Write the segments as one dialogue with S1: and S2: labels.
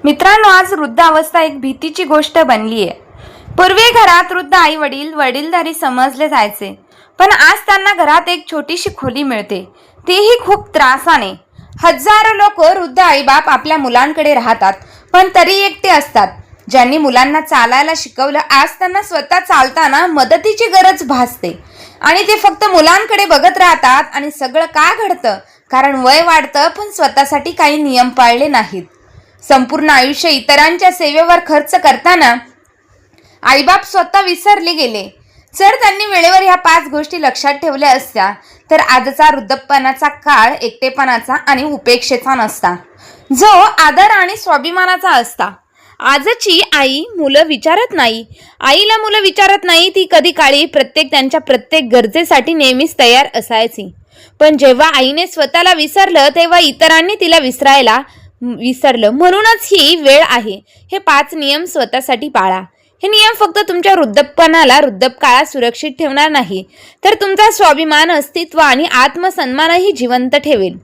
S1: मित्रांनो, आज वृद्धावस्था एक भीतीची गोष्ट बनली आहे. पूर्वी घरात वृद्ध आई वडील वडीलधारी समजले जायचे, पण आज त्यांना घरात एक छोटीशी खोली मिळते, तीही खूप त्रासाने. हजारो लोक वृद्ध आईबाप आपल्या मुलांकडे राहतात, पण तरी एकटे असतात. ज्यांनी मुलांना चालायला शिकवलं, आज त्यांना स्वतः चालताना मदतीची गरज भासते आणि ते फक्त मुलांकडे बघत राहतात. आणि सगळं का घडतं? कारण वय वाढतं, पण स्वतःसाठी काही नियम पाळले नाहीत. संपूर्ण आयुष्य इतरांच्या सेवेवर खर्च करताना आईबाप स्वतः विसरले गेले. जर त्यांनी वेळेवर ह्या 5 गोष्टी लक्षात ठेवल्या असत्या, तर आजचा वृद्धपणाचा काळ एकटेपणाचा आणि उपेक्षेचा नसता, जो आदर आणि स्वाभिमानाचा असता. आजची आई मुलं विचारत नाही, आईला मुलं विचारत नाही. ती कधी काळी त्यांच्या प्रत्येक गरजेसाठी नेहमीच तयार असायची. पण जेव्हा आईने स्वतःला विसरलं, तेव्हा इतरांनी तिला विसरलं. म्हणूनच ही वेळ आहे. हे 5 नियम स्वतःसाठी पाळा. हे नियम फक्त तुमच्या वृद्धपकाळात सुरक्षित ठेवणार नाही, तर तुमचा स्वाभिमान, अस्तित्व आणि आत्मसन्मानही जिवंत ठेवेल.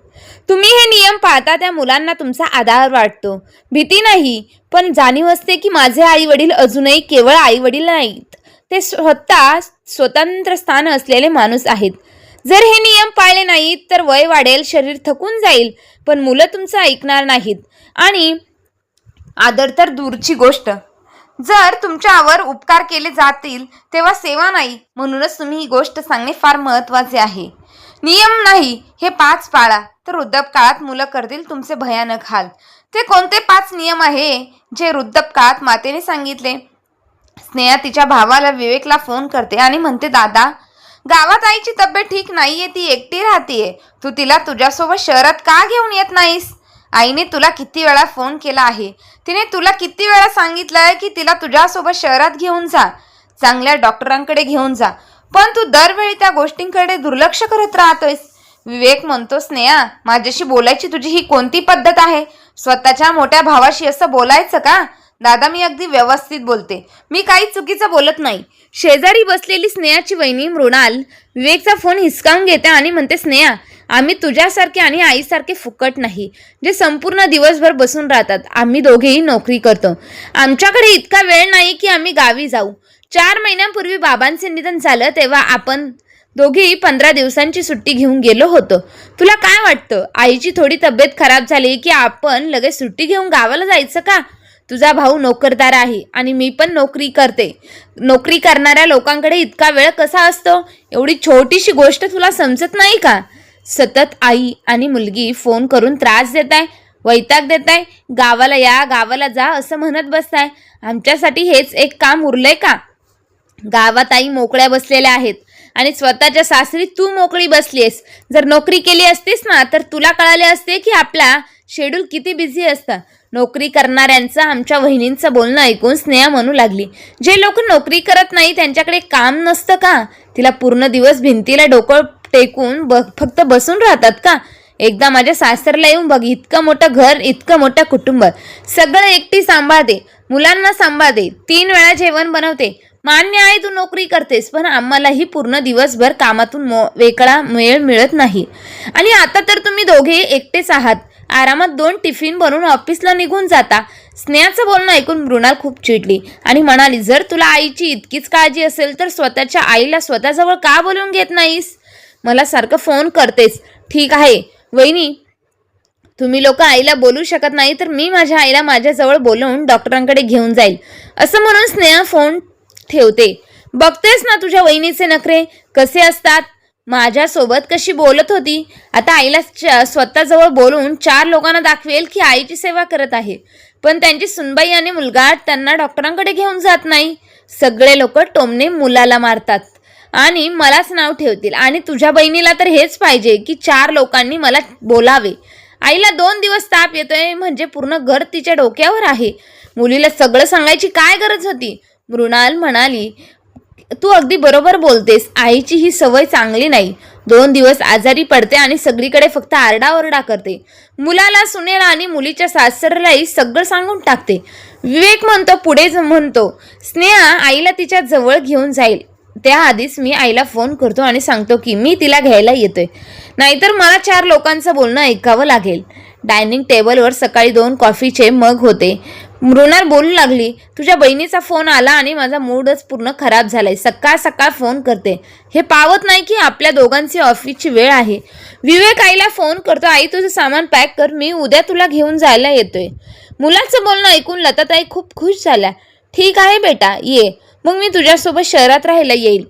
S1: तुम्ही हे नियम पाळता त्या मुलांना तुमचा आधार वाटतो. भीती नाही, पण जाणीव असते की माझे आई वडील अजूनही केवळ आई वडील नाहीत, ते स्वतंत्र स्थान असलेले माणूस आहेत. जर हे नियम पाळले नाहीत, तर वय वाढेल, शरीर थकून जाईल, पण मुलं तुमचं ऐकणार नाहीत. आणि आदर तर दूरची गोष्ट. जर तुमच्यावर उपकार केले जातील, तेव्हा सेवा नाही. म्हणूनच तुम्ही ही गोष्ट सांगणे फार महत्त्वाचे आहे. नियम नाही, हे 5 पाळा, तर वृद्धपकाळात मुलं करतील तुमचे भयानक हाल. ते कोणते 5 नियम आहे जे वृद्धपकाळात मातेने सांगितले? स्नेहा तिच्या भावाला विवेकला फोन करते आणि म्हणते, दादा, गावात आईची तब्येत ठीक नाहीये, ती एकटी राहतीये. तू तिला तुझ्यासोबत शहरात का घेऊन येत नाहीस? आईने तुला किती वेळा फोन केला आहे, तिने तुला किती वेळा सांगितलंय की तिला तुझ्यासोबत शहरात घेऊन जा, चांगल्या डॉक्टरांकडे घेऊन जा, पण तू दरवेळी त्या गोष्टींकडे दुर्लक्ष करत राहतोयस. विवेक म्हणतो, स्नेहा, माझ्याशी बोलायची तुझी ही कोणती पद्धत आहे? स्वतःच्या मोठ्या भावाशी असं बोलायचं का? दादा, मी अगदी व्यवस्थित बोलते, मी काही चुकीचं बोलत नाही. शेजारी बसलेली स्नेहाची वहिनी मृणाल विवेकचा फोन हिसकावून घेते आणि म्हणते, स्नेहा, आम्ही तुझ्यासारखे आणि आईसारखे फुकट नाही, जे संपूर्ण दिवसभर बसून राहतात. आम्ही दोघेही नोकरी करतो. आमच्याकडे इतका वेळ नाही की आम्ही गावी जाऊ. 4 महिन्यांपूर्वी बाबांचे निधन झालं, तेव्हा आपण दोघेही 15 दिवसांची सुट्टी घेऊन गेलो होतो. तुला काय वाटतं, आईची थोडी तब्येत खराब झाली की आपण लगेच सुट्टी घेऊन गावाला जायचं का? तुझा भाऊ नोकरदार आहे आणि मी पण नोकरी करते. नोकरी करणाऱ्या लोकांकडे इतका वेळ कसा असतो? एवढी छोटीशी गोष्ट तुला समजत नाही का? सतत आई आणि मुलगी फोन करून त्रास देताय, वैताग देताय, गावाला या, गावाला जा असं म्हणत बसताय. आमच्यासाठी हेच एक काम उरलंय का? गावात आई मोकळ्या बसलेल्या आहेत आणि स्वतःच्या सासरी तू मोकळी बसलीस. जर नोकरी केली असतीस ना, तर तुला कळाले असते की आपला शेड्यूल किती बिझी असतं. नोकरी करणाऱ्यांचं, आमच्या वहिनींचं बोलणं ऐकून स्नेहा म्हणू लागली, जे लोक नोकरी करत नाही त्यांच्याकडे काम नसतं का? तिला पूर्ण दिवस भिंतीला डोकं टेकून फक्त बसून राहतात का? एकदा माझ्या सासरला येऊन बघ, इतकं मोठं घर, इतकं मोठं कुटुंब, सगळं एकटी सांभाळते, मुलांना सांभाळते, 3 वेळा जेवण बनवते. मान्य आहे तू नोकरी करतेस, पण आम्हालाही पूर्ण दिवसभर कामातून वेगळा वेळ मिळत नाही. आणि आता तर तुम्ही दोघे एकटेच आहात. आरामात 2 टिफिन बनवून ऑफिसला निघून जाता. स्नेहाचं बोलणं ऐकून मृणाल खूप चिडली आणि म्हणाली, जर तुला आईची इतकीच काळजी असेल, तर स्वतःच्या आईला स्वतःजवळ का बोलवून घेत नाहीस? मला सारखं फोन करतेस. ठीक आहे वहिनी, तुम्ही लोक आईला बोलू शकत नाही, तर मी माझ्या आईला माझ्याजवळ बोलवून डॉक्टरांकडे घेऊन जाईल. असं म्हणून स्नेहा फोन ठेवते. बघतेस ना तुझ्या वहिनीचे नखरे कसे असतात. माझ्यासोबत कशी बोलत होती, आता आईला स्वतःजवळ बोलवून 4 लोकांना दाखवेल की आईची सेवा करत आहे, पण त्यांची सुनबाई आणि मुलगा त्यांना डॉक्टरांकडे घेऊन जात नाही. सगळे लोक टोमणे मुलाला मारतात आणि मलाच नाव ठेवतील. आणि तुझ्या बहिणीला तर हेच पाहिजे की 4 लोकांनी मला बोलावे. आईला 2 दिवस ताप येतोय म्हणजे पूर्ण घर तिच्या डोक्यावर आहे. मुलीला सगळं सांगायची काय गरज होती? मृणाल म्हणाली, तू अगदी बरोबर बोलतेस. आईची ही सवय चांगली नाही. 2 दिवस आजारी पडते आणि सगळीकडे फक्त आरडाओरडा करते. मुलाला, सुनेला आणि मुलीच्या सासऱ्यालाही सगळं सांगून टाकते. विवेक पुढे म्हणतो, स्नेहा आईला तिच्या जवळ घेऊन जाईल. त्याआधीच मी आईला फोन करतो आणि सांगतो की मी तिला घ्यायला येतोय, नाहीतर मला 4 लोकांचं बोलणं ऐकावं लागेल. डायनिंग टेबलवर सकाळी 2 कॉफीचे मग होते. मृणाल बोलू लागली, तुझ्या बहिणीचा फोन आला आणि माझा मूडच पूर्ण खराब झालाय. सकाळ सकाळ फोन करते, हे पावत नाही की आपल्या दोघांची ऑफिसची वेळ आहे. विवेक आईला फोन करतो, आई तुझं सामान पॅक कर, मी उद्या तुला घेऊन जायला येतोय. मुलाचं बोलणं ऐकून लताताई खूप खुश झाल्या. ठीक आहे बेटा, ये, मग मी तुझ्यासोबत शहरात राहायला येईल.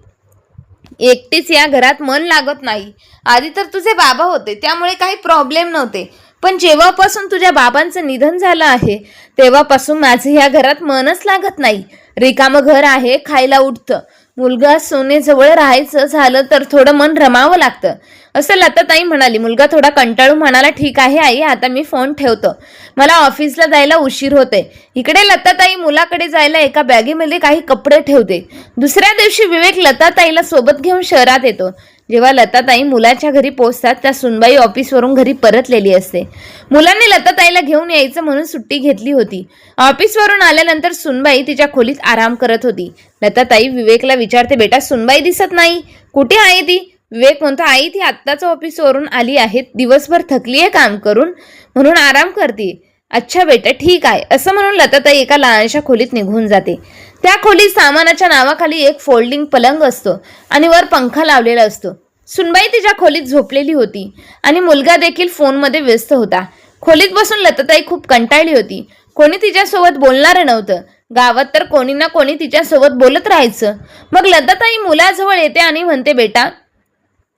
S1: एकटीच या घरात मन लागत नाही. आधी तर तुझे बाबा होते त्यामुळे काही प्रॉब्लेम नव्हते, पण जेव्हापासून तुझ्या बाबांचं निधन झालं आहे तेव्हापासून माझं ह्या घरात मनच लागत नाही. रिकामं घर आहे, खायला उठतं. मुलगा सोनेजवळ राहायचं झालं तर थोडं मन रमावं लागतं, असं लताताई म्हणाली. मुलगा थोडा कंटाळू म्हणाला, ठीक आहे आई, आता मी फोन ठेवतो, मला ऑफिसला जायला उशीर होते. इकडे लताताई मुलाकडे जायला एका बॅगेमध्ये काही कपडे ठेवते. दुसऱ्या दिवशी विवेक लताताईला सोबत घेऊन शहरात येतो. जेव्हा लताताई मुलाच्या घरी पोहोचतात त्या सुनबाई ऑफिसवरून घरी परतलेली असते. मुलांनी लताताईला घेऊन यायचं म्हणून सुट्टी घेतली होती. ऑफिसवरून आल्यानंतर सुनबाई तिच्या खोलीत आराम करत होती. लताताई विवेकला विचारते, बेटा सुनबाई दिसत नाही, कुठे आहे ती? विवेक म्हणतो, आई ती आत्ताच ऑफिसवरून आली आहे, दिवसभर थकली आहे काम करून म्हणून आराम करते. अच्छा बेटा, ठीक आहे, असं म्हणून लताताई एका लहानशा खोलीत निघून जाते. त्या खोलीत सामानाच्या नावाखाली एक फोल्डिंग पलंग असतो आणि वर पंखा लावलेला असतो. सुनबाई तिच्या खोलीत झोपलेली होती आणि मुलगा देखील फोनमध्ये व्यस्त होता. खोलीत बसून लताताई खूप कंटाळली होती. कोणी तिच्यासोबत बोलणारं नव्हतं. गावात तर कोणी ना कोणी तिच्यासोबत बोलत राहायचं. मग लताताई मुलाजवळ येते आणि म्हणते, बेटा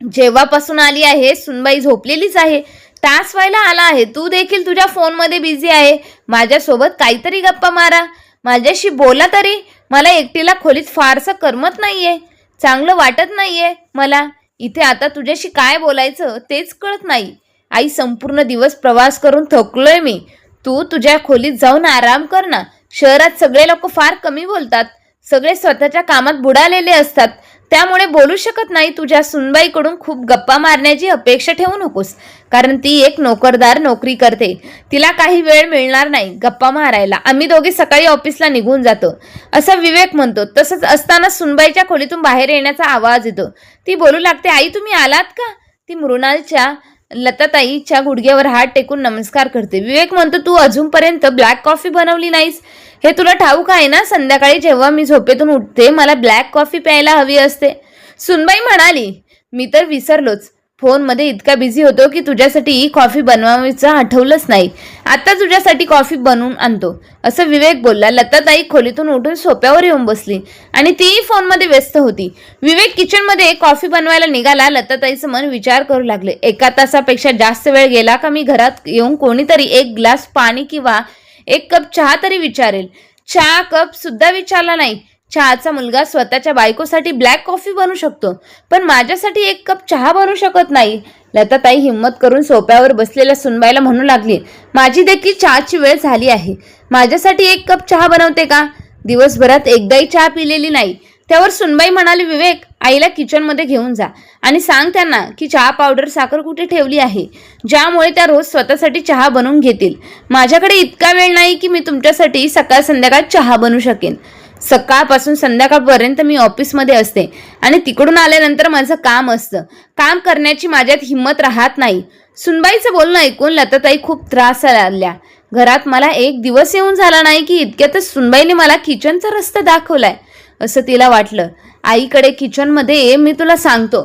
S1: जेव्हापासून आली आहे सुनबाई झोपलेलीच आहे, तास व्हायला आला आहे, तू देखील तुझ्या फोनमध्ये बिझी आहे. माझ्यासोबत काहीतरी गप्पा मारा, माझ्याशी बोला तरी. मला एकटीला खोलीत फारसं करमत नाहीये, चांगलं वाटत नाहीये मला इथे. आता तुझ्याशी काय बोलायचं तेच कळत नाही. आई संपूर्ण दिवस प्रवास करून थकलोय मी, तू तुझ्या खोलीत जाऊन आराम कर ना. शहरात सगळे लोक फार कमी बोलतात, सगळे स्वतःच्या कामात बुडालेले असतात, त्यामुळे बोलू शकत नाही. तुझ्या सुनबाईकडून खूप गप्पा मारण्याची अपेक्षा ठेवू नकोस, कारण ती एक नोकरदार नोकरी करते, तिला काही वेळ मिळणार नाही गप्पा मारायला. आम्ही दोघे सकाळी ऑफिसला निघून जातो, असं विवेक म्हणतो. तसंच असताना सुनबाईच्या खोलीतून बाहेर येण्याचा आवाज येतो. ती बोलू लागते, आई तुम्ही आलात का? ती मृणालच्या लताताईच्या गुडघ्यावर हात टेकून नमस्कार करते. विवेक म्हणतो, तू अजूनपर्यंत ब्लॅक कॉफी बनवली नाहीस, हे तुला ठाऊक आहे ना? संध्याकाळी जेव्हा मी झोपेतून उठते मला ब्लॅक कॉफी प्यायला हवी असते. सुनबाई म्हणाली, मी तर विसरलोच, फोनमध्ये इतका बिझी होतो की तुझ्यासाठी कॉफी बनवायचं आठवलंच नाही. आता तुझ्यासाठी कॉफी बनवून आणतो, असं विवेक बोलला. लताताई खोलीतून उठून सोफ्यावर येऊन बसली आणि तीही फोनमध्ये व्यस्त होती. विवेक किचनमध्ये कॉफी बनवायला निघाला. लताताईचं मन विचार करू लागले, 1 तासापेक्षा जास्त वेळ गेला का मी घरात येऊन कोणीतरी 1 ग्लास पाणी किंवा 1 कप चहा तरी विचारेल. चहा कप सुद्धा विचारला नाही. चहाचा मुलगा स्वतःच्या बायकोसाठी ब्लॅक कॉफी बनवू शकतो, पण माझ्यासाठी 1 कप चहा बनवू शकत नाही. लताताई हिम्मत करून सोफ्यावर बसलेल्या सुनबाईला म्हणू लागली, माझी देखील चहाची वेळ झाली आहे, माझ्यासाठी 1 कप चहा बनवते का? दिवसभरात एकदाही चहा पिलेली नाही. त्यावर सुनबाई म्हणाली, विवेक आईला किचनमध्ये घेऊन जा आणि सांग त्यांना की चहा पावडर साखर कुठे ठेवली आहे, ज्यामुळे त्या रोज स्वतःसाठी चहा बनवून घेतील. माझ्याकडे इतका वेळ नाही की मी तुमच्यासाठी सकाळ संध्याकाळ चहा बनवू शकेन. सकाळपासून संध्याकाळपर्यंत मी ऑफिसमध्ये असते आणि तिकडून आल्यानंतर माझं काम असतं, काम करण्याची माझ्यात हिंमत राहत नाही. सुनबाईचं बोलणं ऐकून लताताई खूप त्रास आल्या. घरात मला 1 दिवस येऊन झाला नाही की इतक्यातच सुनबाईने मला किचनचा रस्ता दाखवलाय, असं तिला वाटलं. आईकडे किचनमध्ये ये, मी तुला सांगतो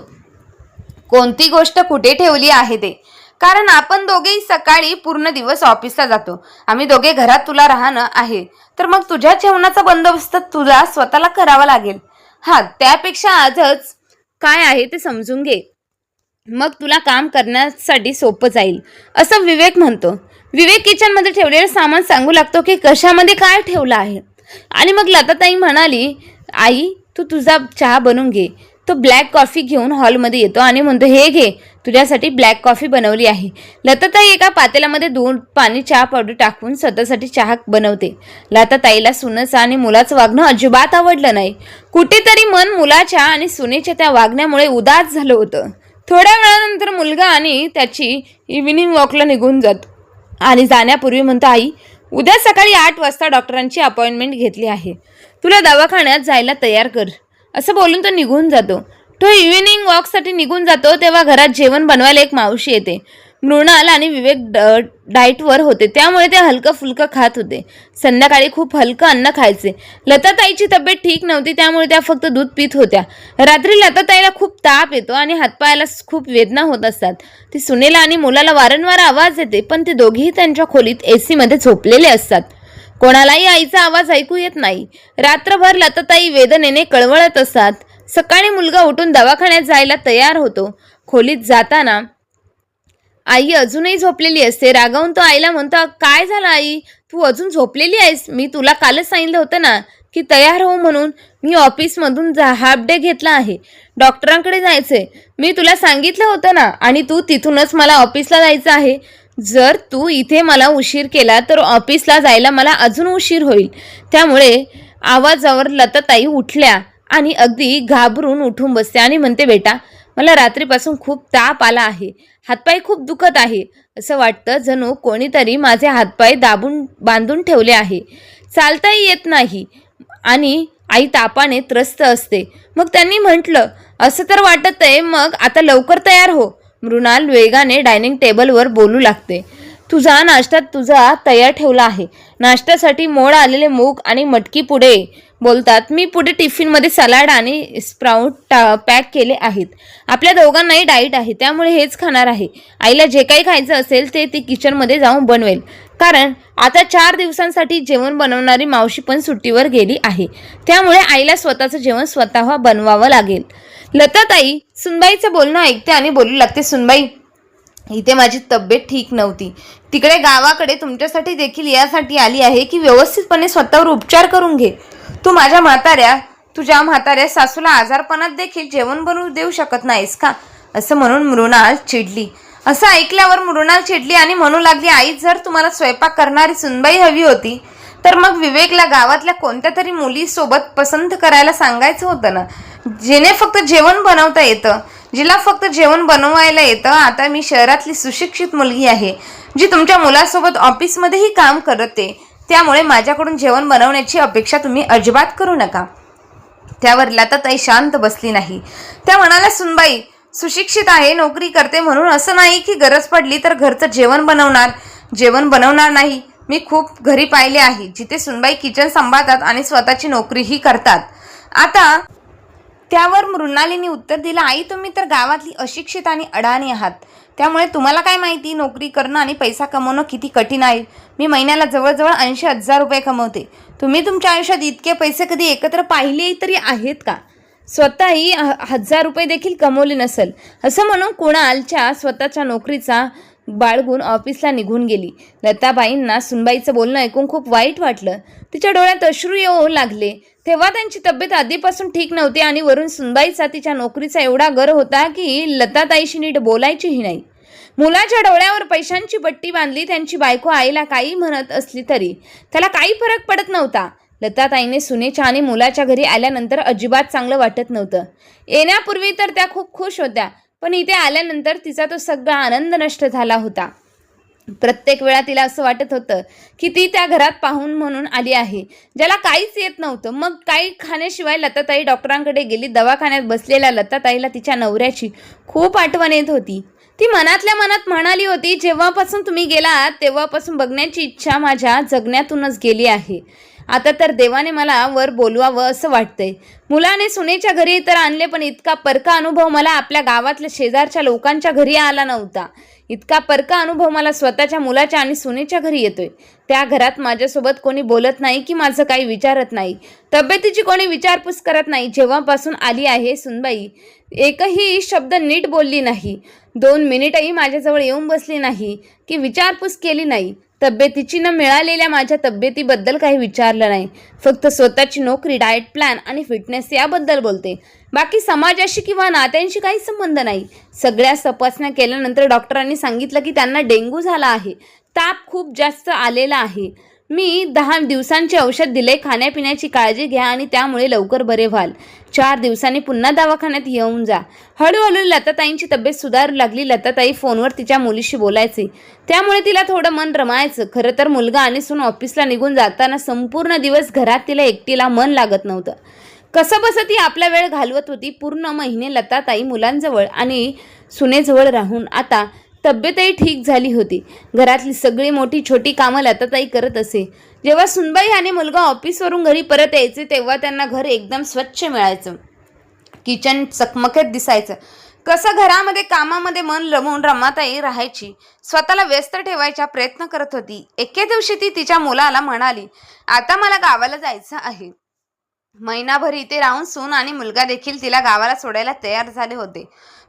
S1: कोणती गोष्ट कुठे ठेवली आहे ते, कारण आपण दोघेही सकाळी पूर्ण दिवस ऑफिसला जातो. आम्ही दोघे घरात तुला राहणं आहे, तर मग तुझ्या जेवणाचा बंदोबस्त तुला स्वतःला करावा लागेल. हा, त्यापेक्षा आजच काय आहे ते समजून घे, मग तुला काम करण्यासाठी सोपं जाईल, असं विवेक म्हणतो. विवेक किचनमध्ये ठेवलेलं सामान सांगू लागतो की कशामध्ये काय ठेवलं आहे. आणि मग लताताई म्हणाली, आई तू तुझा चहा बनवून घे. तो ब्लॅक कॉफी घेऊन हॉलमध्ये येतो आणि म्हणतो, हे घे, तुझ्यासाठी ब्लॅक कॉफी बनवली आहे. लताताई एका पातेल्यामध्ये दूध पाणी चहा पावडर टाकून स्वतःसाठी चहा बनवते. लताताईला सुनेचं आणि मुलाचं वागणं अजिबात आवडलं नाही. कुठेतरी मन मुलाच्या आणि सुनेच्या त्या वागण्यामुळे उदास झालं होतं. थोड्या वेळानंतर मुलगा आणि त्याची इव्हिनिंग वॉकला निघून जातो आणि जाण्यापूर्वी म्हणतो, आई उद्या सकाळी 8 वाजता डॉक्टरांची अपॉइंटमेंट घेतली आहे, तुला दवाखान्यात जायला तयार कर, असं बोलून तो निघून जातो. तो इव्हिनिंग वॉकसाठी निघून जातो तेव्हा घरात जेवण बनवायला एक मावशी येते. मृणाल आणि विवेक डाएटवर होते, त्यामुळे ते हलकं फुलकं खात होते. संध्याकाळी खूप हलकं अन्न खायचे. लताताईची तब्येत ठीक नव्हती, त्यामुळे त्या फक्त दूध पित होत्या. रात्री लताताईला खूप ताप येतो आणि हातपायाला खूप वेदना होत असतात. ती सुनेला आणि मुलाला वारंवार आवाज येते, पण ते दोघेही त्यांच्या खोलीत AC मध्ये झोपलेले असतात. कोणालाही आईचा आवाज ऐकू येत नाही. रात्रभर लताताई वेदनेने कळवळत असतात. सकाळी मुलगा उठून दवाखान्यात जायला तयार होतो. खोलीत जाताना आई अजूनही झोपलेली असते. रागावून तो आईला म्हणतो, काय झालं आई, तू अजून झोपलेली आहेस? मी तुला कालच सांगितलं होतं ना की तयार हो म्हणून. मी ऑफिसमधून हाफ डे घेतला आहे, डॉक्टरांकडे जायचंय. मी तुला सांगितलं होतं ना, आणि तू तिथूनच मला ऑफिसला जायचं आहे. जर तू इथे मला उशीर केला तर ऑफिसला जायला मला अजून उशीर होईल. त्यामुळे आवाजावर लताताई उठल्या आणि अगदी घाबरून उठून बसते आणि म्हणते, बेटा मला रात्रीपासून खूप ताप आला आहे, हातपाय खूप दुखत आहे. असं वाटतं जणू कोणीतरी माझे हातपाय बांधून ठेवले आहे. चालताही येत नाही आणि आई तापाने त्रस्त असते. मग त्यांनी म्हटलं, असं तर वाटत आहे, मग आता लवकर तयार हो. मृणाल वेगाने डायनिंग टेबलवर बोलू लागते. तुझा नाश्ता तयार ठेवला आहे. नाश्त्यासाठी मोड आलेले मूग आणि मटकी पुढे बोलतात. मी पुढे टिफिनमध्ये सलाड आणि स्प्राऊट पॅक केले आहेत. आपल्या दोघांनाही डाईट आहे, त्यामुळे हेच खाणार आहे. आईला जे काही खायचं असेल ते ती किचनमध्ये जाऊन बनवेल, कारण आता 4 दिवसांसाठी जेवण बनवणारी मावशी पण सुट्टीवर गेली आहे. त्यामुळे आईला स्वतःचं जेवण स्वतः बनवावं लागेल. लताताई सुनबाईचं बोलणं ऐकते आणि बोलू लागते, सुनबाई इथे माझी तब्येत ठीक नव्हती. तिकडे गावाकडे तुमच्यासाठी देखील यासाठी आली आहे की व्यवस्थितपणे स्वतःवर उपचार करून घे. तुझ्या म्हाताऱ्या सासूला आजारपणात देखील जेवण बनवू देऊ शकत नाहीस का? असं म्हणून मृणाल चिडली. असं ऐकल्यावर मृणाल चिडली आणि म्हणू लागली, आई जर तुम्हाला स्वयंपाक करणारी सुनबाई हवी होती तर मग विवेकला गावातल्या कोणत्या तरी मुलीसोबत पसंत करायला सांगायचं होतं ना, जिने फक्त जेवण बनवता येतं, जिला फक्त जेवण बनवायला येतं. आता मी शहरातली सुशिक्षित मुलगी आहे जी तुमच्या मुलासोबत ऑफिसमध्येही काम करते, त्यामुळे माझ्याकडून जेवण बनवण्याची अपेक्षा तुम्ही अजिबात करू नका. त्यावर लताताई शांत बसली नाही. त्या म्हणाल्या, सुनबाई सुशिक्षित आहे, नोकरी करते म्हणून असं नाही की गरज पडली तर घरचं जेवण बनवणार नाही. मी खूप घरी पाहिले आहे जिथे सुनबाई किचन सांभाळतात आणि स्वतःची नोकरीही करतात. आता त्यावर मृणालीने उत्तर दिलं, आई तुम्ही तर गावातली अशिक्षित आणि अडाणी आहात, त्यामुळे तुम्हाला काय माहिती नोकरी करणं आणि पैसा कमवणं किती कठीण आहे. मी महिन्याला जवळजवळ 80,000 रुपये कमवते. तुम्ही तुमच्या आयुष्यात इतके पैसे कधी एकत्र पाहिले तरी आहेत का? स्वतःही 1,000 रुपये देखील कमवले नसेल. असं म्हणून कुणालच्या स्वतःच्या नोकरीचा बाळगून ऑफिसला निघून गेली. लताबाईंना सुनबाईचं बोलणं ऐकून खूप वाईट वाटलं. तिच्या डोळ्यात अश्रू येऊ लागले. तेव्हा त्यांची तब्येत आधीपासून ठीक नव्हती आणि वरून सुनबाईचा तिच्या नोकरीचा एवढा गर्व होता की लताताईशी नीट बोलायचीही नाही. मुलाच्या डोळ्यावर पैशांची पट्टी बांधली. त्यांची बायको आईला काही म्हणत असली तरी त्याला काही फरक पडत नव्हता. लताताईने सुनेच्या आणि मुलाच्या घरी आल्यानंतर अजिबात चांगलं वाटत नव्हतं. येण्यापूर्वी तर त्या खूप खुश होत्या, पण इथे आल्यानंतर तिचा तो सगळा आनंद नष्ट झाला होता. प्रत्येक वेळा तिला असं वाटत होतं की ती त्या घरात पाहून म्हणून आली आहे, ज्याला काहीच येत नव्हतं. मग काही खाण्याशिवाय लताताई डॉक्टरांकडे गेली. दवाखान्यात बसलेल्या लताताईला तिच्या नवऱ्याची खूप आठवण येत होती. ती मनातल्या मनात म्हणाली होती, जेव्हापासून तुम्ही गेलात तेव्हापासून बघण्याची इच्छा माझ्या जगण्यातूनच गेली आहे. आता तर देवाने मला वर बोलवावं असं वाटतंय. मुलाने सुनेच्या घरी तर आणले, पण इतका परका अनुभव मला आपल्या गावातल्या शेजारच्या लोकांच्या घरी आला नव्हता. इतका परका अनुभव मला स्वतःच्या मुलाच्या आणि सुनेच्या घरी येतोय. त्या घरात माझ्यासोबत कोणी बोलत नाही की माझं काही विचारत नाही. तब्येतीची कोणी विचारपूस करत नाही. जेव्हापासून आली आहे सुनबाई एकही शब्द नीट बोलली नाही. 2 मिनिटही माझ्याजवळ येऊन बसली नाही की विचारपूस केली नाही. तब्येतीची न मिळालेल्या माझ्या तब्येतीबद्दल काही विचारलं नाही. फक्त स्वतःची नोकरी, डाएट प्लॅन आणि फिटनेस याबद्दल बोलते. बाकी समाजाशी किंवा नात्यांशी काही संबंध नाही. सगळ्या तपासण्या केल्यानंतर डॉक्टरांनी सांगितलं की त्यांना डेंग्यू झाला आहे. ताप खूप जास्त आलेला आहे. मी 10 दिवसांचे औषध दिले. खाण्यापिण्याची काळजी घ्या आणि त्यामुळे लवकर बरे व्हाल. 4 दिवसांनी पुन्हा दवाखान्यात येऊन जा. हळूहळू लताताईंची तब्येत सुधारू लागली. लताताई फोनवर तिच्या मुलीशी बोलायची, त्यामुळे तिला थोडं मन रमायचं. खरं तर मुलगा आणि सून ऑफिसला निघून जाताना संपूर्ण दिवस घरात तिला एकटीला मन लागत नव्हतं. कसं बसं ती आपला वेळ घालवत होती. पूर्ण महिने लताताई मुलांजवळ आणि सुनेजवळ राहून आता तब्येतही ठीक झाली होती. घरातली सगळी मोठी छोटी कामं लताताई करत असे. जेव्हा सुनबाई आणि मुलगा ऑफिसवरून घरी परत यायचे तेव्हा त्यांना घर एकदम स्वच्छ मिळायचं. किचन चकमकीत दिसायचं. कसं घरामध्ये कामामध्ये मन रमवून रमाताई राहायची. स्वतःला व्यस्त ठेवायचा प्रयत्न करत होती. एके दिवशी ती तिच्या मुलाला म्हणाली, आता मला गावाला जायचं आहे. महिनाभर इथे राहून सून आणि मुलगा देखील तिला गावाला सोडायला तयार झाले होते.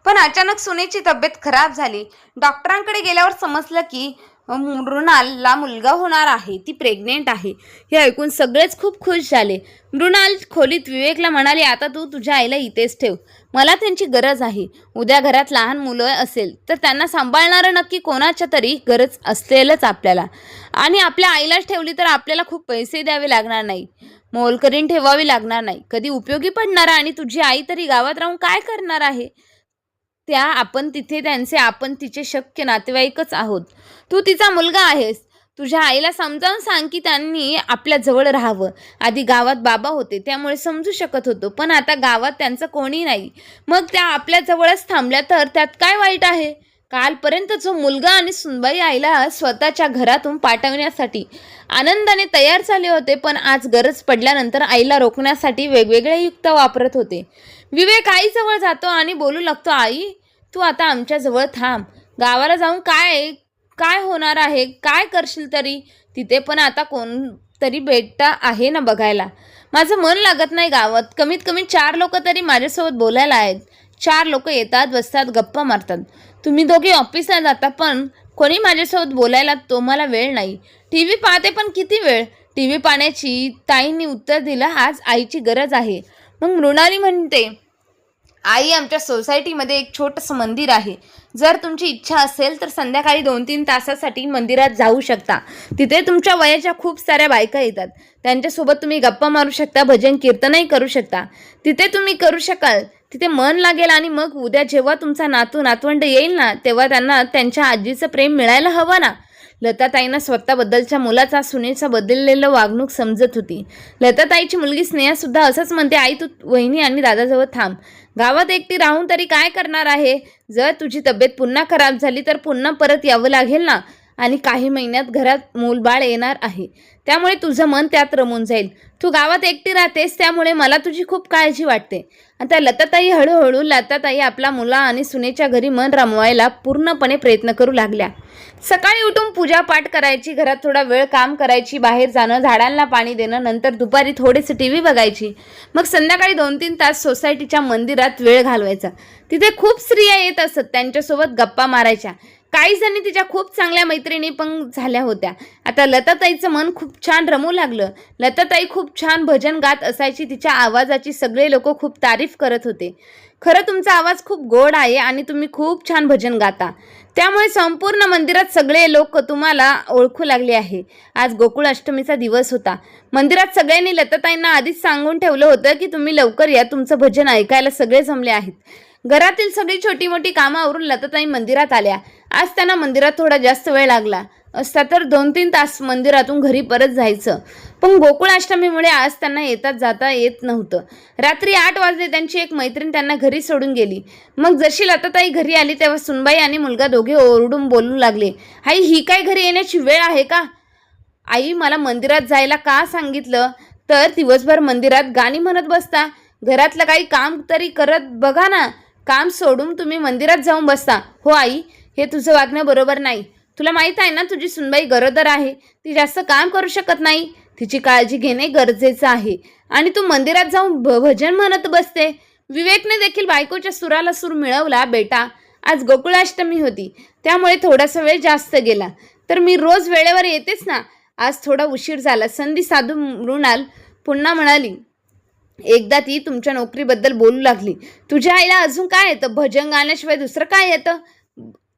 S1: पण अचानक सुनेची तब्येत खराब झाली. डॉक्टरांकडे गेल्यावर समजलं की मृणालला मुलगा होणार आहे. ती प्रेग्नेंट आहे. हे ऐकून सगळेच खूप खुश झाले. मृणाल खोलीत विवेकला म्हणाली, आता तू तुझ्या आईला इथेच ठेव. मला त्यांची गरज आहे. उद्या घरात लहान मुलं असेल तर त्यांना सांभाळणारं नक्की कोणाच्या तरी गरज असेलच आपल्याला. आणि आपल्या आईलाच ठेवली तर आपल्याला खूप पैसे द्यावे लागणार नाही. मोलकरीण ठेवावी लागणार नाही. कधी उपयोगी पडणार. आणि तुझी आई तरी गावात राहून काय करणार आहे. त्या आपण तिथे त्यांचे आपण तिचे शक्य नातेवाईकच आहोत. तू तिचा मुलगा आहेस. तुझ्या आईला समजावून सांग की त्यांनी आपल्या जवळ राहावं. आधी गावात बाबा होते त्यामुळे समजू शकत होतो. पण आता गावात त्यांचं कोणी नाही. मग त्या आपल्या जवळच थांबल्या तर त्यात काय वाईट आहे. कालपर्यंत जो मुलगा आणि सुनबाई आईला स्वतःच्या घरातून पाठवण्यासाठी आनंदाने तयार झाले होते, पण आज गरज पडल्यानंतर आईला रोखण्यासाठी वेगवेगळे युक्त वापरत होते. विवेक आईजवळ जातो आणि बोलू लागतो, आई तू आता आमच्या जवळ थांब. गावाला जाऊन काय होणार आहे. काय करशील तरी. तिथे पण आता कोणतरी बेटा आहे ना बघायला. माझं मन लागत नाही गावात. कमीत कमी 4 लोक तरी माझ्यासोबत बोलायला आहेत. 4 लोक येतात बसतात गप्पा मारतात. तुम्ही दोघे ऑफिसला जाता पण कोणी माझ्यासोबत बोलायला तुम्हाला वेळ नाही. टी व्ही पाहते पण किती वेळ. टी व्ही पाहण्याची ताईंनी उत्तर दिलं, आज आईची गरज आहे. मग मृणाली म्हणते, आई आमच्या सोसायटीमध्ये एक छोटंसं मंदिर आहे. जर तुमची इच्छा असेल तर संध्याकाळी 2-3 तासासाठी मंदिरात जाऊ शकता. तिथे तुमच्या वयाच्या खूप साऱ्या बायका येतात. त्यांच्यासोबत तुम्ही गप्पा मारू शकता. भजन कीर्तनही करू शकता. तिथे तुम्ही करू शकाल. तिथे मन लागेल. आणि मग उद्या जेव्हा तुमचा नातवंड येईल ना तेव्हा त्यांना त्यांच्या आजीचं प्रेम मिळायला हवं ना. लताताईंना स्वतःबद्दलच्या मुलाचा सुनेचा बदललेलं वागणूक समजत होती. लताताईची मुलगी स्नेहासुद्धा असंच म्हणते, आई तू वहिनी आणि दादाजवळ थांब. गावात एकटी राहून तरी काय करणार आहे. जर तुझी तब्येत पुन्हा खराब झाली तर पुन्हा परत यावं लागेल ना. आणि काही महिन्यात घरात मूलबाळ येणार आहे. त्यामुळे तुझं मन त्यात रमून जाईल. तू गावात एकटी राहतेस त्यामुळे मला तुझी खूप काळजी वाटते. आता लताताई हळूहळू लताताई आपला मुला आणि सुनेच्या घरी मन रमवायला पूर्णपणे प्रयत्न करू लागल्या. सकाळी उठून पूजापाठ करायची. घरात थोडा वेळ काम करायची. बाहेर जाणं, झाडांना पाणी देणं. नंतर दुपारी थोडेसे टी व्ही बघायची. मग संध्याकाळी 2-3 तास सोसायटीच्या मंदिरात वेळ घालवायचा. तिथे खूप स्त्रिया येत असत. त्यांच्यासोबत गप्पा मारायच्या. काही जणी तिच्या खूप चांगल्या मैत्रिणी पण झाल्या होत्या. आता लताताईचं मन खूप छान रमू लागलं. लताताई खूप छान भजन गात असायची. तिच्या आवाजाची सगळे लोक खूप तारीफ करत होते. खरं तुमचा आवाज खूप गोड आहे आणि तुम्ही खूप छान भजन गाता. त्यामुळे संपूर्ण मंदिरात सगळे लोक तुम्हाला ओळखू लागले आहे. आज गोकुळ अष्टमीचा दिवस होता. मंदिरात सगळ्यांनी लताताईंना आधीच सांगून ठेवलं होतं की तुम्ही लवकर या, तुमचं भजन ऐकायला सगळे जमले आहेत. घरातील सगळी छोटी मोठी कामं आवरून लताताई मंदिरात आल्या. आज त्यांना मंदिरात थोडा जास्त वेळ लागला असता तर 2-3 तास मंदिरातून घरी परत जायचं. पण गोकुळाष्टमीमुळे आज त्यांना येतात जाता येत नव्हतं. रात्री 8 वाजले. त्यांची एक मैत्रीण त्यांना घरी सोडून गेली. मग जशी लताताई घरी आली तेव्हा सुनबाई आणि मुलगा दोघे ओरडून बोलू लागले, आई ही काय घरी येण्याची वेळ आहे का. आई मला मंदिरात जायला का सांगितलं. तर दिवसभर मंदिरात गाणी म्हणत बसता. घरातलं काही काम तरी करत बघा ना. काम सोडून तुम्ही मंदिरात जाऊन बसता. हो आई, हे तुझं वागणं बरोबर नाही. तुला माहीत आहे ना तुझी सुनबाई गरोदर आहे. ती जास्त काम करू शकत नाही. तिची काळजी घेणे गरजेचं आहे. आणि तू मंदिरात जाऊन भजन म्हणत बसते. विवेकने देखील बायकोच्या सुराला सूर मिळवला. बेटा आज गोकुळाष्टमी होती त्यामुळे थोडासा वेळ जास्त गेला. तर मी रोज वेळेवर येतेच ना. आज थोडा उशीर झाला. संधी साधू मृणाल पुन्हा म्हणाली. एकदा ती तुमच्या नोकरीबद्दल बोलू लागली. तुझ्या आईला अजून काय येतं. भजन गाण्याशिवाय दुसरं काय येतं.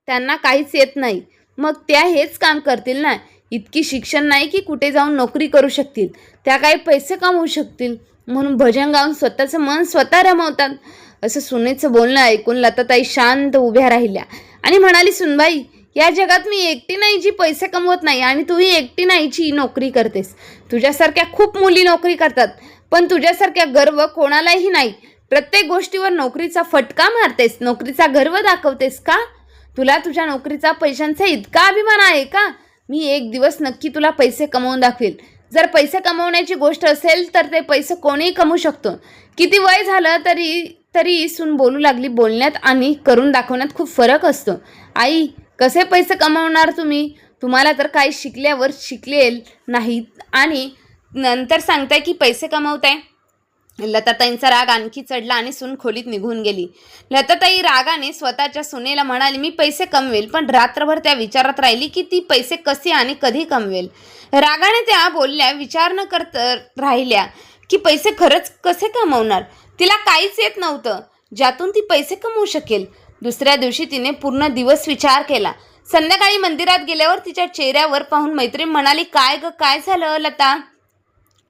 S1: त्यांना काहीच येत नाही. मग त्या हेच काम करतील ना. इतकी शिक्षण नाही की कुठे जाऊन नोकरी करू शकतील. त्या काही पैसे कमवू शकतील म्हणून भजन गाऊन स्वतःचं मन स्वतः रमवतात. असं सुनेचं बोलणं ऐकून लताताई शांत उभ्या राहिल्या आणि म्हणाली, सुनबाई या जगात मी एकटी नाही जी पैसे कमवत नाही आणि तूही एकटी नाही जी नोकरी करतेस. तुझ्यासारख्या खूप मुली नोकरी करतात पण तुझ्यासारख्या गर्व कोणालाही नाही. प्रत्येक गोष्टीवर नोकरीचा फटका मारतेस. नोकरीचा गर्व दाखवतेस का.
S2: तुला तुझ्या नोकरीचा पैशांचा इतका अभिमान आहे का? मी एक दिवस नक्की तुला पैसे कमवून दाखवेल. जर पैसे कमवण्याची गोष्ट असेल तर ते पैसे कोणीही कमवू शकतो. किती वय झालं तरी सून बोलू लागली. बोलण्यात आणि करून दाखवण्यात खूप फरक असतो. आई, कसे पैसे कमवणार तुम्ही? तुम्हाला तर काही शिकल्यावर शिकलेल नाहीत आणि नंतर सांगताय की पैसे कमवताय. लताताईंचा राग आणखी चढला आणि सून खोलीत निघून गेली. लताताई रागाने स्वतःच्या सुनेला म्हणाली, मी पैसे कमवेल. पण रात्रभर त्या विचारात राहिली की ती पैसे कसे आणि कधी कमवेल. रागाने त्या बोलल्या, विचार न करत राहिल्या की पैसे खरंच कसे कमवणार. तिला काहीच येत नव्हतं ज्यातून ती पैसे कमवू शकेल. दुसऱ्या दिवशी तिने पूर्ण दिवस विचार केला. संध्याकाळी मंदिरात गेल्यावर तिच्या चेहऱ्यावर पाहून मैत्रीण म्हणाली, काय ग, काय झालं लता?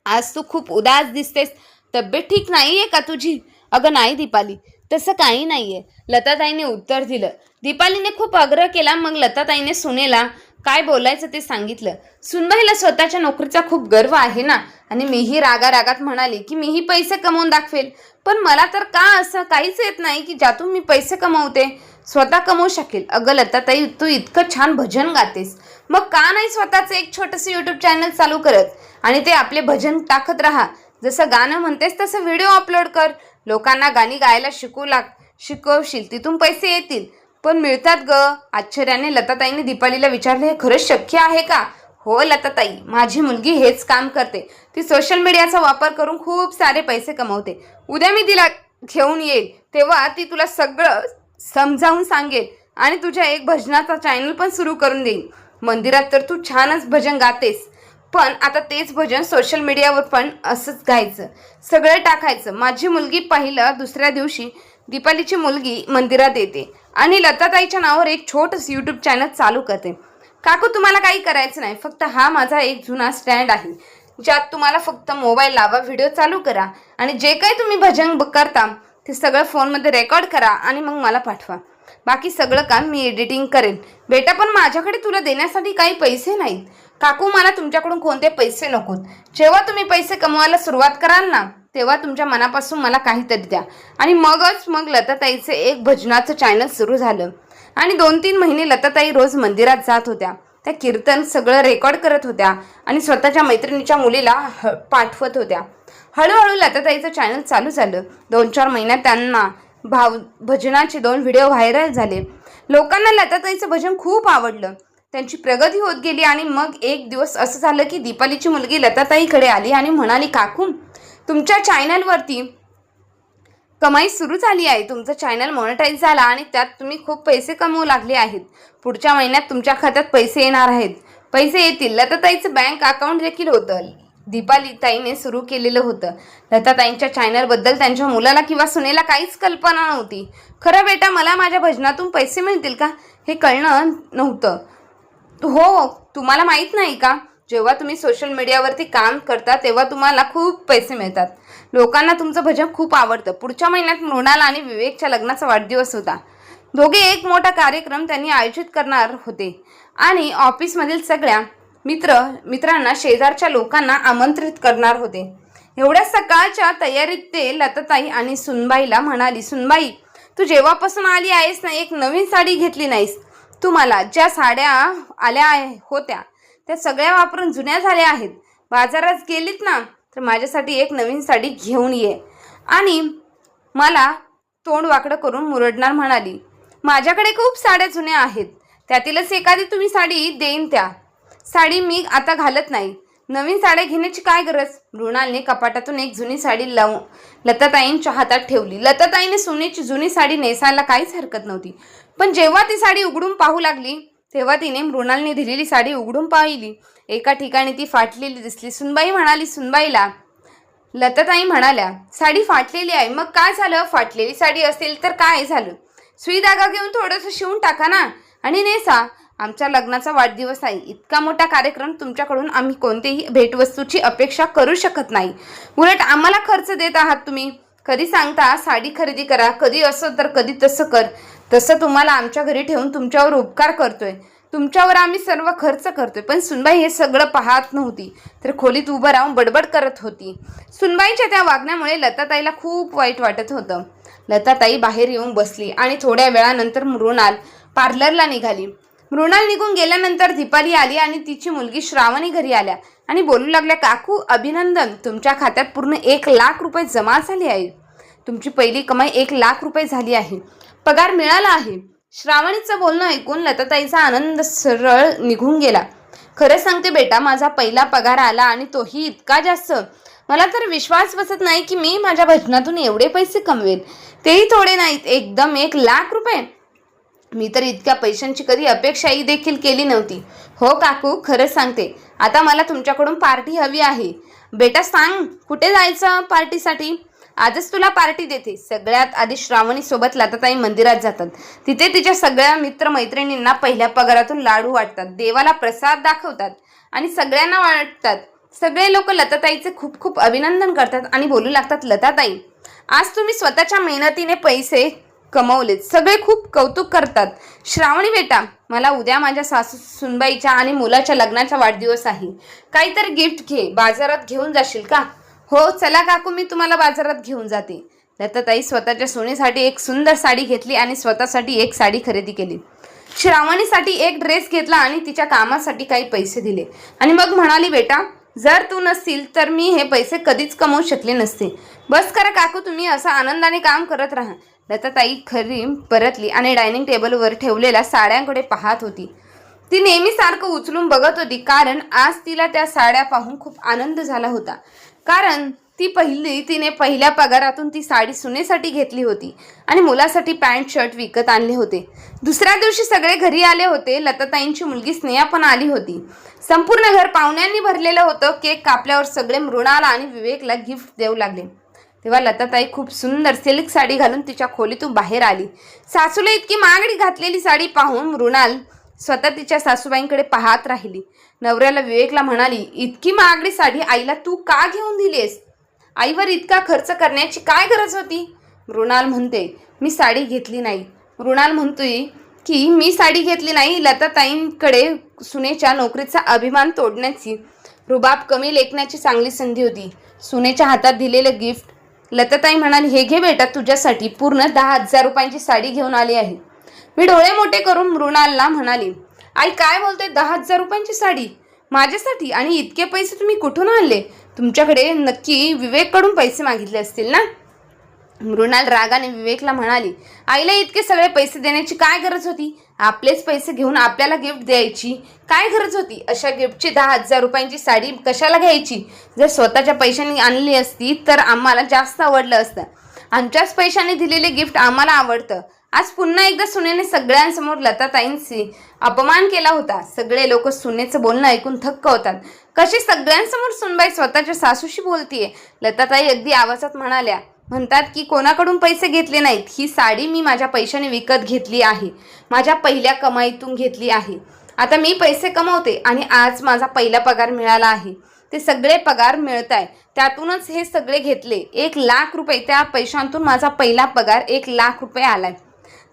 S2: आज तू खूप उदास दिसतेस. तब्येत ठीक नाही आहे का तुझी? अगं नाही दीपाली, तसं काही नाही आहे, लताताईने उत्तर दिलं. दीपालीने खूप आग्रह केला. मग लताताईने सुनेला काय बोलायचं ते सांगितलं. सुनबाईला स्वतःच्या नोकरीचा खूप गर्व आहे ना, आणि मीही रागारागात म्हणाली की मीही पैसे कमवून दाखवेल. पण मला तर का असं काहीच येत नाही की ज्यातून मी पैसे कमवते, स्वतः कमवू शकेल. अगं लताताई, तू इतकं छान भजन गातेस, मग का नाही स्वतःचं एक छोटंसं यूट्यूब चॅनल चालू करत आणि ते आपले भजन टाकत राहा. जसं गाणं म्हणतेस तसं व्हिडिओ अपलोड कर. लोकांना गाणी गायला शिकवशील, तिथून पैसे येतील. पण मिळतात ग. आश्चर्याने लताताईने दीपालीला विचारले, हे खरंच शक्य आहे का? हो लताताई, माझी मुलगी हेच काम करते. ती सोशल मीडियाचा वापर करून खूप सारे पैसे कमवते. उद्या मी तिला घेऊन येईल, तेव्हा ती तुला सगळं समजावून सांगेल आणि तुझ्या एक भजनाचा चॅनल पण सुरू करून देईल. मंदिरात तर तू छानच भजन गातेस, पण आता तेच भजन सोशल मीडियावर पण असंच गायचं, सगळं टाकायचं. माझी मुलगी पाहिलं दुसऱ्या दिवशी दीपालीची मुलगी मंदिरात येते आणि लताताईच्या नावावर एक छोटंसं यूट्यूब चॅनल चालू करते. काकू, तुम्हाला काही करायचं नाही, फक्त हा माझा एक जुना स्टँड आहे ज्यात तुम्हाला फक्त मोबाईल लावा, व्हिडिओ चालू करा आणि जे काही तुम्ही भजन करता ते सगळं फोनमध्ये रेकॉर्ड करा आणि मग मला पाठवा. बाकी सगळं काम मी एडिटिंग करेन. बेटा, पण माझ्याकडे तुला देण्यासाठी काही पैसे नाहीत. काकू, मला तुमच्याकडून कोणते पैसे नकोत. जेव्हा तुम्ही पैसे कमवायला सुरुवात कराल ना, तेव्हा तुमच्या मनापासून मला काहीतरी द्या. आणि मग लताताईचे एक भजनाचं चॅनल सुरू झालं आणि 2-3 महिने लताताई रोज मंदिरात जात होत्या. त्या कीर्तन सगळं रेकॉर्ड करत होत्या आणि स्वतःच्या मैत्रिणीच्या मुलीला पाठवत होत्या. हळूहळू लताताईचं चॅनल चालू झालं. 2-4 महिन्यात त्यांना भजनाचे 2 व्हिडिओ व्हायरल झाले. लोकांना लताताईचं भजन खूप आवडलं. त्यांची प्रगती होत गेली आणि मग एक दिवस असं झालं की दीपालीची मुलगी लताताईकडे आली आणि म्हणाली, काकू, तुमच्या चॅनलवरती कमाई सुरू झाली आहे. तुमचं चॅनल मॉनिटाईज झाला आणि त्यात तुम्ही खूप पैसे कमवू लागले आहेत. पुढच्या महिन्यात तुमच्या खात्यात पैसे येणार आहेत. पैसे येतील. लताताईचं बँक अकाउंट देखील होतं. दीपालीताईने सुरू केलेलं होतं. लताताईंच्या चॅनलबद्दल त्यांच्या मुलाला किंवा सुनेला काहीच कल्पना नव्हती. खरं बेटा, मला माझ्या भजनातून पैसे मिळतील का हे कळणं नव्हतं. हो, तुम्हाला माहीत नाही का, जेव्हा तुम्ही सोशल मीडियावरती काम करता तेव्हा तुम्हाला खूप पैसे मिळतात. लोकांना तुमचं भजन खूप आवडतं. पुढच्या महिन्यात मृणाल आणि विवेकच्या लग्नाचा वाढदिवस होता. दोघे एक मोठा कार्यक्रम त्यांनी आयोजित करणार होते आणि ऑफिसमधील सगळ्या मित्रांना, शेजारच्या लोकांना आमंत्रित करणार होते. एवढ्या सकाळच्या तयारीत ते लताताई आणि सुनबाईला म्हणाली, सुनबाई, तू जेव्हापासून आली आहेस ना, एक नवीन साडी घेतली नाहीस. तू मला ज्या साड्या आल्या होत्या त्या सगळ्या वापरून जुन्या झाल्या आहेत. बाजारात गेलीत ना तर माझ्यासाठी एक नवीन साडी घेऊन ये. आणि मला तोंड वाकडं करून मुरडणार म्हणाली, माझ्याकडे खूप साड्या जुन्या आहेत, त्यातीलच एखादी तुम्ही साडी देईन. त्या साडी मी आता घालत नाही. नवीन साड्या घेण्याची काय गरज? मृणालने कपाटातून एक जुनी साडी लावून लताताईंच्या हातात ठेवली. लताताईने सुनेची जुनी साडी नेसायला काहीच हरकत नव्हती. पण जेव्हा ती साडी उघडून पाहू लागली तेव्हा तिने मृणालने दिलेली साडी उघडून पाहिली. एका ठिकाणी ती फाटलेली दिसली. सुनबाई म्हणाली सुनबाईला. लताताई म्हणाल्या, साडी फाटलेली आहे. मग काय झालं? फाटलेली साडी असेल तर काय झालं? सुई धागा घेऊन थोडंसं शिवून टाका ना आणि नेसा. आमच्या लग्नाचा वाढदिवस आहे. इतका मोठा कार्यक्रम, तुमच्याकडून आम्ही कोणतेही भेटवस्तूची अपेक्षा करू शकत नाही. उलट आम्हाला खर्च देत आहात तुम्ही. कधी सांगता साडी खरेदी करा, कधी असं तर कधी तसं कर. तसं तुम्हाला आमच्या घरी ठेवून तुमच्यावर उपकार करतोय, तुमच्यावर आम्ही सर्व खर्च करतोय. पण सुनबाई हे सगळं पाहत नव्हती, तर खोलीत उभं राहून बडबड करत होती. सुनबाईच्या त्या वागण्यामुळे लताताईला खूप वाईट वाटत होतं. लताताई बाहेर येऊन बसली आणि थोड्या वेळानंतर मृणाल पार्लरला निघाली. मृणाल निघून गेल्यानंतर दीपाली आली आणि तिची मुलगी श्रावणी घरी आल्या आणि बोलू लागल्या, काकू अभिनंदन, तुमच्या खात्यात पूर्ण 1,00,000 रुपये जमा झाले आहे. तुमची पहिली कमाई 1,00,000 रुपये झाली आहे. पगार मिळाला आहे. श्रावणीचं बोलणं ऐकून लताताईचा आनंद सरळ निघून गेला. खरं सांगते बेटा, माझा पहिला पगार आला आणि तोही इतका जास्त. मला तर विश्वास बसत नाही की मी माझ्या भजनातून एवढे पैसे कमवेल, तेही थोडे नाहीत, एकदम 1,00,000 रुपये. मी तर इतक्या पैशांची कधी अपेक्षाही देखील केली नव्हती. हो काकू, खरंच सांगते, आता मला तुमच्याकडून पार्टी हवी आहे. बेटा सांग, कुठे जायचं पार्टीसाठी? आजच तुला पार्टी देते. सगळ्यात आधी श्रावणीसोबत लताताई मंदिरात जातात. तिथे तिच्या सगळ्या मित्रमैत्रिणींना पहिल्या पगारातून लाडू वाटतात, देवाला प्रसाद दाखवतात आणि सगळ्यांना वाटतात. सगळे लोक लताताईचे खूप खूप अभिनंदन करतात आणि बोलू लागतात, लताताई, आज तुम्ही स्वतःच्या मेहनतीने पैसे कमवलेत. सगळे खूप कौतुक करतात. श्रावणी बेटा, मला उद्या माझ्या सासू सुनबाईच्या आणि मुलाच्या लग्नाचा वाढदिवस आहे. काहीतरी गिफ्ट घे. बाजारात घेऊन जाशील का? हो चला काकू, मी तुम्हाला बाजारात घेऊन जाते. लताताई स्वतःच्या सोनीसाठी एक सुंदर साडी घेतली आणि स्वतःसाठी एक साडी खरेदी केली. श्रावणीसाठी एक ड्रेस घेतला आणि तिच्या कामासाठी काही पैसे दिले आणि मग म्हणाली, बेटा, जर तू नसतील तर मी हे पैसे कधीच कमवू शकले नसते. बस करा काकू, तुम्ही असं आनंदाने काम करत राहा. लताताई खरी परतली आणि डायनिंग टेबलवर ठेवलेल्या साड्यांकडे पाहत होती. ती नेहमी सारखं उचलून बघत होती, कारण आज तिला त्या साड्या पाहून खूप आनंद झाला होता. कारण तिने पहिल्या पगारातून ती साडी सुनेसाठी घेतली होती आणि मुलासाठी पॅन्ट शर्ट विकत आणले होते. दुसऱ्या दिवशी सगळे घरी आले होते. लताताईंची मुलगी स्नेहा पण आली होती. संपूर्ण घर पाहुण्यांनी भरलेलं होतं. केक कापल्यावर सगळे मृणाल आणि विवेकला गिफ्ट देऊ लागले. तेव्हा लताताई खूप सुंदर सिल्क साडी घालून तिच्या खोलीतून बाहेर आली. सासूला इतकी महागडी घातलेली साडी पाहून मृणाल स्वतः तिच्या सासूबाईंकडे पाहत राहिली. नवऱ्याला विवेकला म्हणाली, इतकी महागडी साडी आईला तू का घेऊन दिलीस? आईवर इतका खर्च करण्याची काय गरज होती? मृणाल म्हणते, मी साडी घेतली नाही. मृणाल म्हणतोय की मी साडी घेतली नाही. लताताईंकडे सुनेच्या नोकरीचा अभिमान तोडण्याची, रुबाब कमी लेखण्याची चांगली संधी होती. सुनेच्या हातात दिलेलं गिफ्ट. लताताई म्हणाली, हे घे बेटा, तुझ्यासाठी पूर्ण 10,000 रुपयांची साडी घेऊन आली आहे. मी डोळे मोठे करून मृणालला म्हणाली, आई काय बोलते? 10,000 रुपयांची साडी माझ्यासाठी? आणि इतके पैसे तुम्ही कुठून आणले? तुमच्याकडे नक्की विवेककडून पैसे मागितले असतील ना? मृणाल रागाने विवेकला म्हणाली, आईला इतके सगळे पैसे देण्याची काय गरज होती? आपलेच पैसे घेऊन आपल्याला गिफ्ट द्यायची काय गरज होती? अशा गिफ्टची 10,000 रुपयांची साडी कशाला घ्यायची? जर स्वतःच्या पैशांनी आणली असती तर आम्हाला जास्त आवडलं असतं. आमच्याच पैशाने दिलेले गिफ्ट आम्हाला आवडतं. आज पुन्हा एकदा सुनेने सगळ्यांसमोर लताताईंची अपमान केला होता. सगळे लोक सुनेचं बोलणं ऐकून थक्क होतात. कशी सगळ्यांसमोर सुनबाई स्वतःच्या सासूशी बोलतीये? लताताई अगदी आवाजात म्हणतात की कोणाकडून पैसे घेतले नाहीत. ही साडी मी माझ्या पैशाने विकत घेतली आहे. माझ्या पहिल्या कमाईतून घेतली आहे. आता मी पैसे कमवते आणि आज माझा पहिला पगार मिळाला आहे. ते सगळे पगार मिळत आहे, त्यातूनच हे सगळे घेतले. 1,00,000 रुपये, त्या पैशांतून माझा पहिला पगार 1,00,000 रुपये आलाय.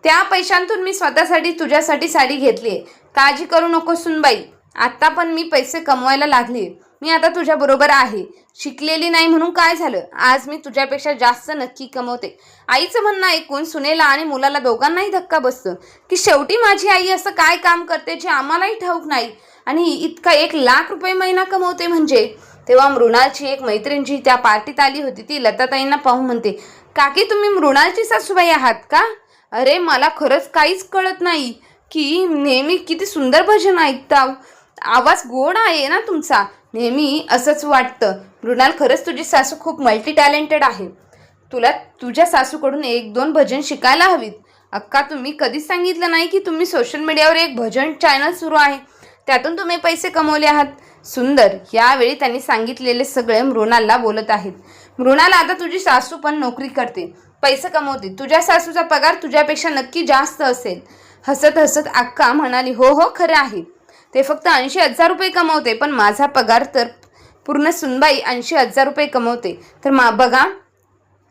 S2: त्या पैशांतून मी स्वतःसाठी तुझ्यासाठी साडी घेतली आहे. काळजी करू नको सुनबाई, आता पण मी पैसे कमवायला लागले. मी आता तुझ्याबरोबर आहे. शिकलेली नाही म्हणून काय झालं? आज मी तुझ्यापेक्षा जास्त नक्की कमवते. आईचं म्हणणं ऐकून सुनेला आणि मुलाला दोघांनाही धक्का बसतो की शेवटी माझी आई असं काय काम करते जे आम्हालाही ठाऊक नाही आणि इतका 1,00,000 रुपये महिना कमवते म्हणजे. तेव्हा मृणालची एक मैत्रीण जी त्या पार्टीत आली होती ती लताताईंना पाहून म्हणते, काकी तुम्ही मृणालची सासूबाई आहात का? अरे मला खरंच काहीच कळत नाही की नेहमी किती सुंदर भजन ऐकता. आवाज गोड आहे ना तुमचा. नेहमी असंच वाटतं. मृणाल, खरंच तुझी सासू खूप मल्टी टॅलेंटेड आहे. तुला तुझ्या सासूकडून 1-2 भजन शिकायला हवीत. अक्का, तुम्ही कधीच सांगितलं नाही की तुम्ही सोशल मीडियावर एक भजन चॅनल सुरू आहे, त्यातून तुम्ही पैसे कमवले आहात. सुंदर. यावेळी त्यांनी सांगितलेले सगळे मृणालला बोलत आहेत. मृणाल, आता तुझी सासू पण नोकरी करते, पैसे कमवते. तुझ्या सासूचा पगार तुझ्यापेक्षा नक्की जास्त असेल. हसत हसत अक्का म्हणाली, हो हो खरं आहे. ते फक्त 80,000 रुपये कमवते, पण माझा पगार तर पूर्ण सुनबाई 80,000 रुपये कमवते. तर बघा,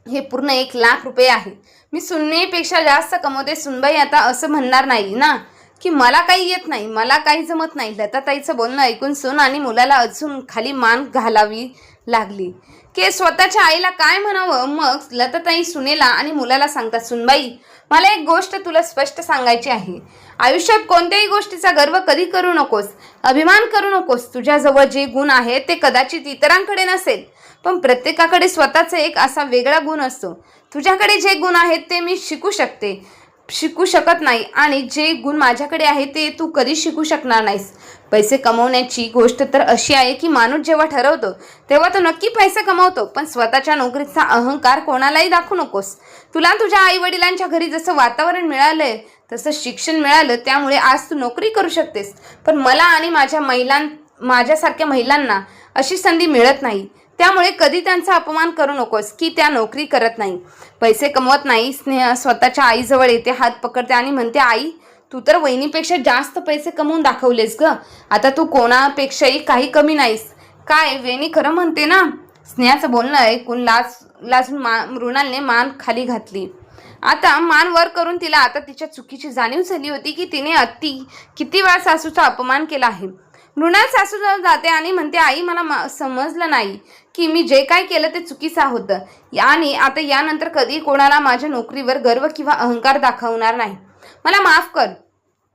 S2: हे पूर्ण 1,00,000 रुपये आहे. मी सुनेपेक्षा जास्त कमवते. सुनबाई आता असं म्हणणार नाही ना की मला काही येत नाही, मला काही जमत नाही. लताताईचं बोलणं ऐकून सून आणि मुलाला अजून खाली मान घालावी लागली की स्वतःच्या आईला काय म्हणावं. मग लताताई सुनेला आणि मुलाला सांगतात, सुनबाई, मला एक गोष्ट तुला स्पष्ट सांगायची आहे. आयुष्यात कोणत्याही गोष्टीचा गर्व कधी करू नकोस, अभिमान करू नकोस. तुझ्याजवळ जे गुण आहेत ते कदाचित इतरांकडे नसेल, पण प्रत्येकाकडे स्वतःचा एक असा वेगळा गुण असतो. तुझ्याकडे जे गुण आहेत ते मी शिकू शकत नाही, आणि जे गुण माझ्याकडे आहे ते तू कधी शिकू शकणार नाहीस. पैसे कमवण्याची गोष्ट तर अशी आहे की माणूस जेव्हा ठरवतो तेव्हा तो नक्की पैसे कमवतो, पण स्वतःच्या नोकरीचा अहंकार कोणालाही दाखवू नकोस. तुला तुझ्या आई वडिलांच्या घरी जसं वातावरण मिळालंय तसं शिक्षण मिळालं, त्यामुळे आज तू नोकरी करू शकतेस. पण मला आणि माझ्यासारख्या महिलांना अशी संधी मिळत नाही, त्यामुळे कधी त्यांचा अपमान करू नकोस की त्या नोकरी करत नाही, पैसे कमवत नाही. स्नेह स्वतःच्या आईजवळ येते, हात पकडते आणि म्हणते, आई, तू तर वहिनीपेक्षा जास्त पैसे कमवून दाखवलेस ग. आता तू कोणापेक्षाही काही कमी नाहीस. काय वेणी खरं म्हणते ना. स्नेहाचं बोलणं ऐकून लाजून मृणालने मान खाली घातली. आता मान वर करून तिला आता तिच्या चुकीची जाणीव झाली होती की तिने किती वेळा सासूचा अपमान केला आहे. मृणाल सासूजवळ जाते आणि म्हणते, आई, मला समजलं नाही की मी जे काय केलं ते चुकीचं होतं, आणि आता यानंतर कधी कोणाला माझ्या नोकरीवर गर्व किंवा अहंकार दाखवणार नाही. मला माफ कर.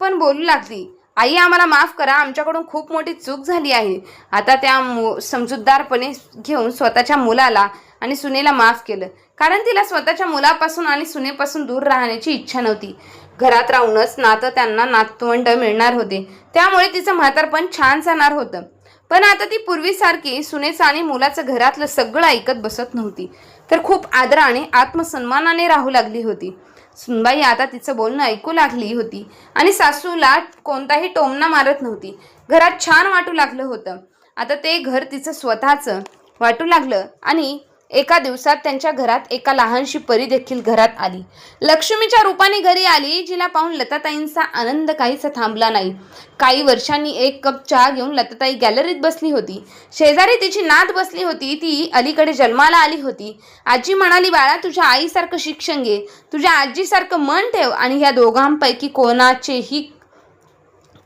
S2: पण बोलू लागली, आई, आम्हाला माफ करा, आमच्याकडून खूप मोठी चूक झाली आहे. आता त्या समजूतदारपणे घेऊन स्वतःच्या मुलाला आणि सुनेला माफ केलं, कारण तिला स्वतःच्या मुलापासून आणि सुनेपासून दूर राहण्याची इच्छा नव्हती. घरात राहूनच नातं त्यांना नातवंड मिळणार होते, त्यामुळे तिचं म्हातारपण छान जाणार होतं. पण आता ती पूर्वीसारखी सुनेचं आणि मुलाचं घरातलं सगळं ऐकत बसत नव्हती, तर खूप आदराने आत्मसन्मानाने राहू लागली होती. सुनबाई आता तिचं बोलणं ऐकू लागली होती आणि सासूला कोणताही टोमणा मारत नव्हती. घरात छान वाटू लागलं होतं. आता ते घर तिचं स्वतःचं वाटू लागलं, आणि एका दिवसात त्यांच्या घरात एका लहानशी परी देखील घरात आली. लक्ष्मीच्या रूपाने घरी आली, जिला पाहून लताताईंचा आनंद काहीसा थांबला नाही. काही वर्षांनी एक कप चहा घेऊन लताताई गॅलरीत बसली होती. शेजारी तिची नात बसली होती. ती अलीकडे जन्माला आली होती. आजी म्हणाली, बाळा, तुझ्या आईसारखं शिक्षण घे, तुझ्या आजीसारखं मन ठेव, आणि ह्या दोघांपैकी कोणाचेही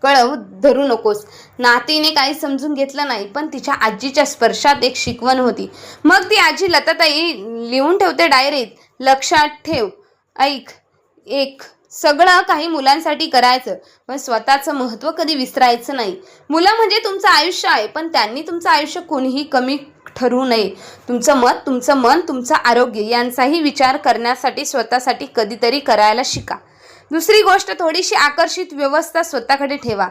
S2: कळव धरू नकोस. नातीने काही समजून घेतलं नाही, पण तिच्या आजीच्या स्पर्शात एक शिकवण होती. मग ती आजी लताताई लिहून ठेवते डायरीत, लक्षात ठेव, ऐक, एक सगळं काही मुलांसाठी करायचं, पण स्वतःचं महत्त्व कधी विसरायचं नाही. मुलं म्हणजे तुमचं आयुष्य आहे, पण त्यांनी तुमचं आयुष्य कोणीही कमी ठरवू नये. तुमचं मत, तुमचं मन, तुमचं आरोग्य यांचाही विचार करण्यासाठी स्वतःसाठी कधीतरी करायला शिका. दुसरी गोष्ट, थोडीशी आकर्षित व्यवस्था स्वतःकडे ठेवा.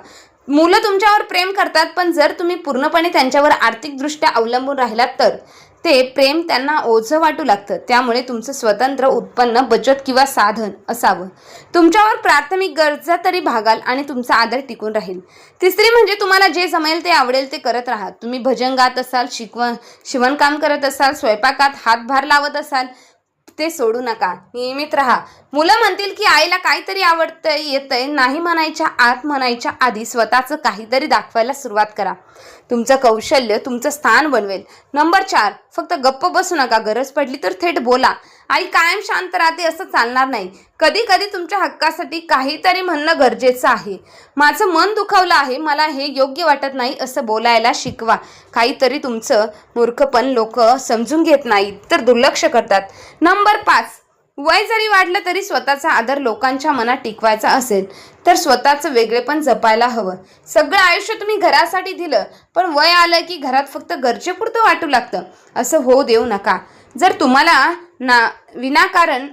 S2: मुलं तुमच्यावर प्रेम करतात, पण जर तुम्ही पूर्णपणे त्यांच्यावर आर्थिकदृष्ट्या अवलंबून राहिलात तर ते प्रेम त्यांना ओझं वाटू लागतं. त्यामुळे तुमचं स्वतंत्र उत्पन्न, बचत किंवा साधन असावं. तुमच्यावर प्राथमिक गरजा तरी भागाल आणि तुमचा आदर टिकून राहील. तिसरी म्हणजे, तुम्हाला जे जमेल ते आवडेल ते करत राहा. तुम्ही भजन गात असाल, शिवणकाम करत असाल, स्वयंपाकात हातभार लावत असाल, ते सोडू नका, नियमित राहा. मुलं म्हणतील की आईला काहीतरी आवडतंय, येतंय, नाही म्हणायच्या आधी स्वतःचं काहीतरी दाखवायला सुरुवात करा. तुमचं कौशल्य तुमचं स्थान बनवेल. नंबर 4, फक्त गप्प बसू नका, गरज पडली तर थेट बोला. आई कायम शांत राहते असं चालणार नाही. कधी कधी तुमच्या हक्कासाठी काहीतरी म्हणणं गरजेचं आहे. माझं मन दुखावलं आहे, मला हे योग्य वाटत नाही असं बोलायला शिकवा. काहीतरी तुमचं मूर्खपण लोक समजून घेत नाहीत, तर दुर्लक्ष करतात. नंबर 5, वय जरी वाढलं तरी स्वतःचा आदर लोकांच्या मनात टिकवायचा असेल तर स्वतःचं वेगळेपण जपायला हवं. सगळं आयुष्य तुम्ही घरासाठी दिलं, पण वय आलं की घरात फक्त गरजेपुरतं वाटू लागतं. असं होऊ देऊ नका. जर तुम्हाला विनाकारण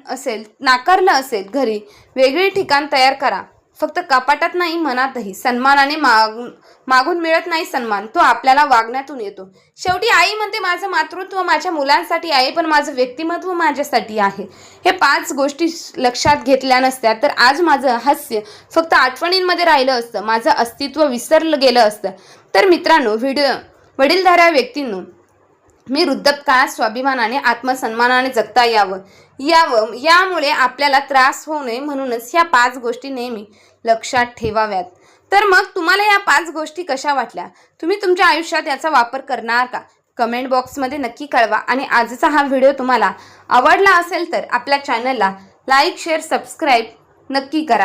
S2: नाकारलं असेल, घरी वेगळी ठिकाण तयार करा. फक्त कपाटात नाही, मनातही. सन्मानाने मागून मिळत नाही सन्मान, तो आपल्याला वागण्यातून येतो. शेवटी आई म्हणते, माझं मातृत्व माझ्या मुलांसाठी आहे, पण माझं व्यक्तिमत्व माझ्यासाठी आहे. हे 5 गोष्टी लक्षात घेतल्या नसत्या तर आज माझं हास्य फक्त आठवणींमध्ये राहिलं असतं, माझं अस्तित्व विसरलं गेलं असतं. तर मित्रांनो, वडीलधाऱ्या व्यक्तींनो, मी वृद्धकाळात स्वाभिमानाने, आत्मसन्मानाने जगता यावं, यामुळे आपल्याला त्रास होऊ नये, म्हणूनच ह्या 5 गोष्टी नेहमी लक्षात ठेवाव्यात. तर मग तुम्हाला या 5 गोष्टी कशा वाटल्या? तुम्ही तुमच्या आयुष्यात याचा वापर करणार का? कमेंट बॉक्समध्ये नक्की कळवा. आणि आजचा हा व्हिडिओ तुम्हाला आवडला असेल तर आपल्या चॅनलला लाईक, शेअर, सबस्क्राईब नक्की करा.